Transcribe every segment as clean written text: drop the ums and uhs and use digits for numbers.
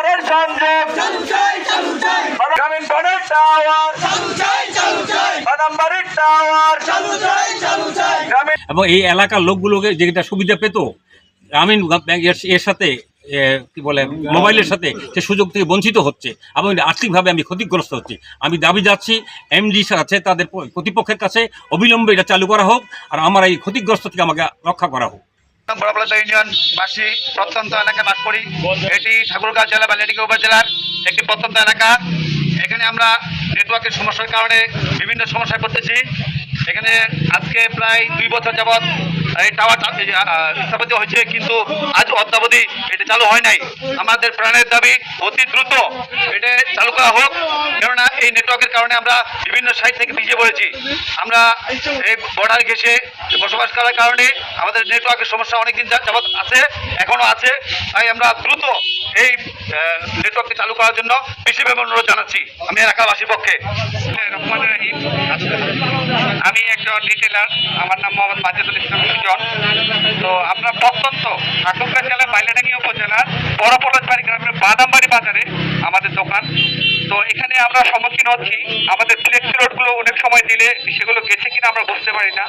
টাওয়ারের সংযোগ গ্রামীণ ফোনের টাওয়ার বাদামবাড়ির টাওয়ার এবং এই এলাকার লোকগুলোকে যেটা সুবিধা পেত গ্রামীণ এর সাথে কি বলে মোবাইলের সাথে সে সুযোগ থেকে বঞ্চিত হচ্ছে এবং আর্থিকভাবে আমি ক্ষতিগ্রস্ত হচ্ছি। আমি দাবি যাচ্ছি এমডি আছে তাদের কর্তৃপক্ষের কাছে অবিলম্বে এটা চালু করা হোক আর আমার এই ক্ষতিগ্রস্ত থেকে আমাকে রক্ষা করা হোক। বড়পলাদা ইউনিয়নবাসী প্রত্যন্ত এলাকায় বাস করি। এটি ঠাকুরগাঁও জেলা বালিয়াডীঙ্গা উপজেলার একটি প্রত্যন্ত এলাকা। এখানে আমরা নেটওয়ার্কের সমস্যার কারণে বিভিন্ন সমস্যায় পড়তেছি। এখানে আজকে প্রায় 2 বছর যাবৎ এই টাওয়ার স্থাপিত হয়েছে, কিন্তু আজ অদ্যাবধি এটা চালু হয় নাই। আমাদের প্রাণের দাবি অতি দ্রুত এটা চালু করা হোক, কেননা এই নেটওয়ার্কের কারণে আমরা বিভিন্ন সাইট থেকে পিছিয়ে পড়েছি। আমরা এই বর্ডার ঘেঁষে বসবাস করার কারণে আমাদের নেটওয়ার্কের সমস্যা অনেকদিন যাবৎ আছে, এখনও আছে। তাই আমরা দ্রুত এই নেটওয়ার্ককে চালু করার জন্য বিশেষভাবে অনুরোধ জানাচ্ছি আমি এলাকাবাসীর পক্ষে। আমি একজন রিটেলার, আমার নাম মোহাম্মদ মাজিদুল ইসলাম সুজন। তো আমরা প্রত্যন্ত ঠাকুরগাঁও জেলার বালিয়াডীঙ্গা উপজেলার বড়পলাশবাড়ি গ্রামের বাদামবাড়ি বাজারে আমাদের দোকান। তো এখানে আমরা সম্মুখীন হচ্ছি, আমাদের ফ্লেক্সি রোডগুলো অনেক সময় দিলে সেগুলো গেছে কিনা আমরা বুঝতে পারি না।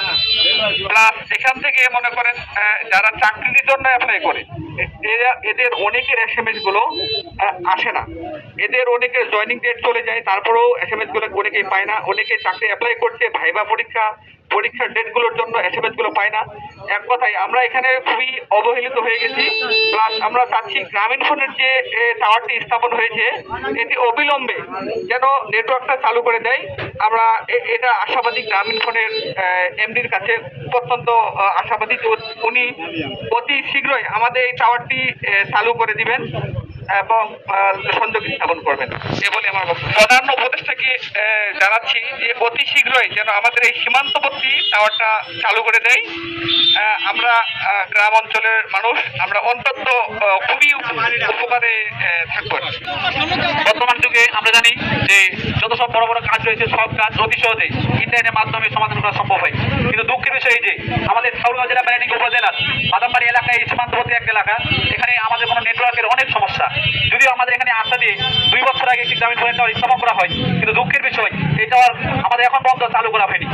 প্লাস এখান থেকে মনে করেন যারা চাকরির জন্য অ্যাপ্লাই করে এদের অনেকের SMS গুলো আসে না, এদের অনেকের জয়নিং ডেট চলে যায়, তারপরেও SMS গুলো অনেকেই পায় না। অনেকে চাকরি অ্যাপ্লাই করছে, ভাইবা পরীক্ষার ডেটগুলোর জন্য SMS গুলো পায় না। এক কথায় আমরা এখানে খুবই অবহেলিত হয়ে গেছি। প্লাস আমরা চাচ্ছি গ্রামীণ ফোনের যে টাওয়ারটি স্থাপন হয়েছে এটি অবিলম্বে যেন নেটওয়ার্কটা চালু করে দেয়। আমরা এটা আশাবাদী গ্রামীণ ফোনের এমডির কাছে অত্যন্ত আশাবাদী, উনি অতি শীঘ্রই আমাদের এই টাওয়ারটি চালু করে দিবেন এবং সংযোগ স্থাপন করবেন, এ বলে আমার প্রধান উপদেষ্টাকে জানাচ্ছি যে অতি শীঘ্রই যেন আমাদের এই সীমান্তবর্তী টাওয়ারটা চালু করে দেয়। আমরা গ্রাম অঞ্চলের মানুষ, আমরা অন্তত খুবই উপকারে থাকবো। বর্তমান যুগে আমরা জানি যে যত সব বড় বড় কাজ রয়েছে সব কাজ অতি সহজে ইন্টারনেটের মাধ্যমে সমাধান করা সম্ভব হয়, কিন্তু দুঃখের বিষয় এই যে আমাদের ঠাকুরগাঁও জেলা বালিয়াডীঙ্গা উপজেলার বাদামবাড়ি এলাকায় সীমান্তবর্তী একটা এলাকা, এখানে আমাদের কোনো নেটওয়ার্কের অনেক সমস্যা। যদিও আমাদের এখানে আশা দিয়ে 2 বছর আগে একটি গ্রামীণ ফোনের টাওয়ার স্থাপন করা হয়, কিন্তু দুঃখের বিষয় এই টাওয়ার আমাদের এখন পর্যন্ত চালু করা হয়নি।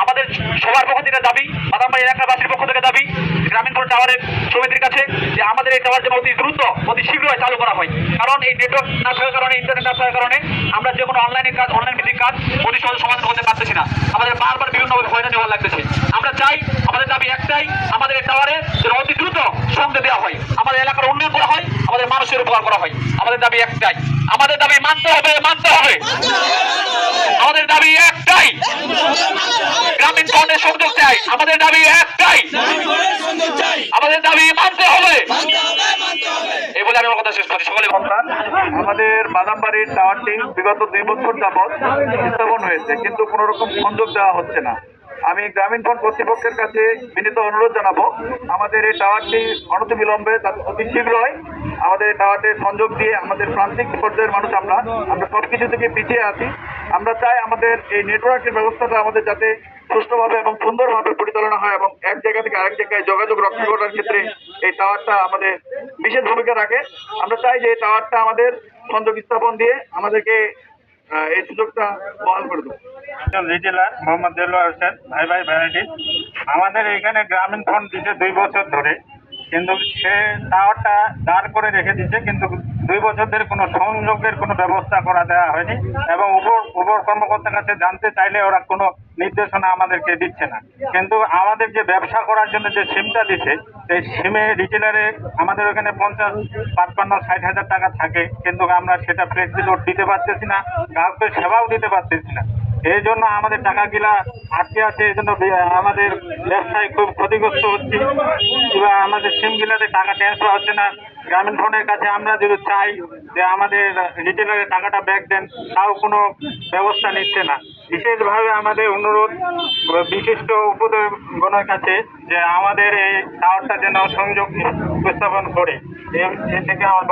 আমাদের সবার পক্ষ থেকে দাবি, বাদামবাড়ি এলাকাবাসীর পক্ষ থেকে দাবি গ্রামীণ ফোন টাওয়ারের সমিতির কাছে যে আমাদের এই টাওয়ার যেন অতি দ্রুত অতি শীঘ্রই চালু করা হয়। কারণ এই নেটওয়ার্ক না থাকার কারণে, ইন্টারনেট না থাকার কারণে আমরা যে কোনো অনলাইন ভিত্তিক কাজ অতি সহজে সমাধান করতে পারতেছি না। আমাদের বারবার বিভিন্নভাবে হয়রানি হওয়া লাগতেছে। আমরা চাই, আমাদের দাবি একটাই, আমাদের এই টাওয়ারে যেন অতি দ্রুত সংযোগ দেওয়া হয়, আমাদের এলাকার উন্নয়ন করা হয়, আমাদের মানুষের উপকার করা হয়। আমাদের দাবি একটাই, আমাদের দাবি মানতে হবে। আমাদের দাবি একটাই, গ্রামীণ ফোনের সংযোগ চাই। আমাদের দাবি একটাই, আমাদের দাবি মানতে হবে। এই বলে আমি আমার কথা শেষ করছি। সকলে আমাদের বাদামবাড়ির টাওয়ারটি বিগত 2 বছর যাবৎ স্থাপন হয়েছে, কিন্তু কোনো রকম সংযোগ দেওয়া হচ্ছে না। আমি গ্রামীণ ফোন কর্তৃপক্ষের কাছে বিনীত অনুরোধ জানাবো আমাদের এই টাওয়ারটি অনতিবিলম্বে অতি শীঘ্রই আমাদের এই টাওয়ারটির সংযোগ দিয়ে আমাদের প্রান্তিক পর্যায়ের মানুষ আমরা সবকিছু থেকে পিছিয়ে আছি। আমরা চাই আমাদের এই নেটওয়ার্কের ব্যবস্থাটা আমাদের যাতে সুষ্ঠুভাবে এবং সুন্দরভাবে পরিচালনা হয় এবং এক জায়গা থেকে আরেক জায়গায় যোগাযোগ রক্ষা করার ক্ষেত্রে এই টাওয়ারটা আমাদের বিশেষ ভূমিকা রাখে। আমরা চাই যে এই টাওয়ারটা আমাদের সংযোগ স্থাপন দিয়ে আমাদেরকে এই সুযোগটা বহাল করে দেবো। রিটেলার মোহাম্মদ দেলোয়ার হোসেন, ভাই ভ্যারাইটি। আমাদের এখানে গ্রামীণ ফোন দিচ্ছে 2 বছর ধরে, কিন্তু সে টাওয়ারটা দাঁড় করে রেখে দিচ্ছে, কিন্তু 2 বছর ধরে কোনো সংযোগের কোনো ব্যবস্থা করা দেওয়া হয়নি এবং উপর কর্মকর্তার কাছে জানতে চাইলে ওরা কোনো নির্দেশনা আমাদেরকে দিচ্ছে না। কিন্তু আমাদের যে ব্যবসা করার জন্য যে সিমটা দিচ্ছে, এই সিমে রিটেলারে আমাদের ওখানে 50, 55, 60 হাজার টাকা থাকে, কিন্তু আমরা সেটা ফ্লেক্সি লোড দিতে পারতেছি না, গ্রাহকের সেবাও দিতে পারতেছি না। এই জন্য আমাদের টাকাগুলা আটকে আছে, এই জন্য আমাদের ব্যবসায় খুব ক্ষতিগ্রস্ত হচ্ছে। কিংবা আমাদের সিমগুলাতে টাকা ট্রান্সফার হচ্ছে না। গ্রামীণ ফোনের কাছে আমরা যদি চাই যে আমাদের রিটেলারের টাকাটা ব্যাক দেন, তাও কোনো ব্যবস্থা নিচ্ছে না। বিশেষভাবে আমাদের অনুরোধ বিশিষ্ট উপদেষ্টাগণের কাছে যে আমাদের এই টাওয়ারটা যেন সংযোগ স্থাপন করে। এ থেকে আমার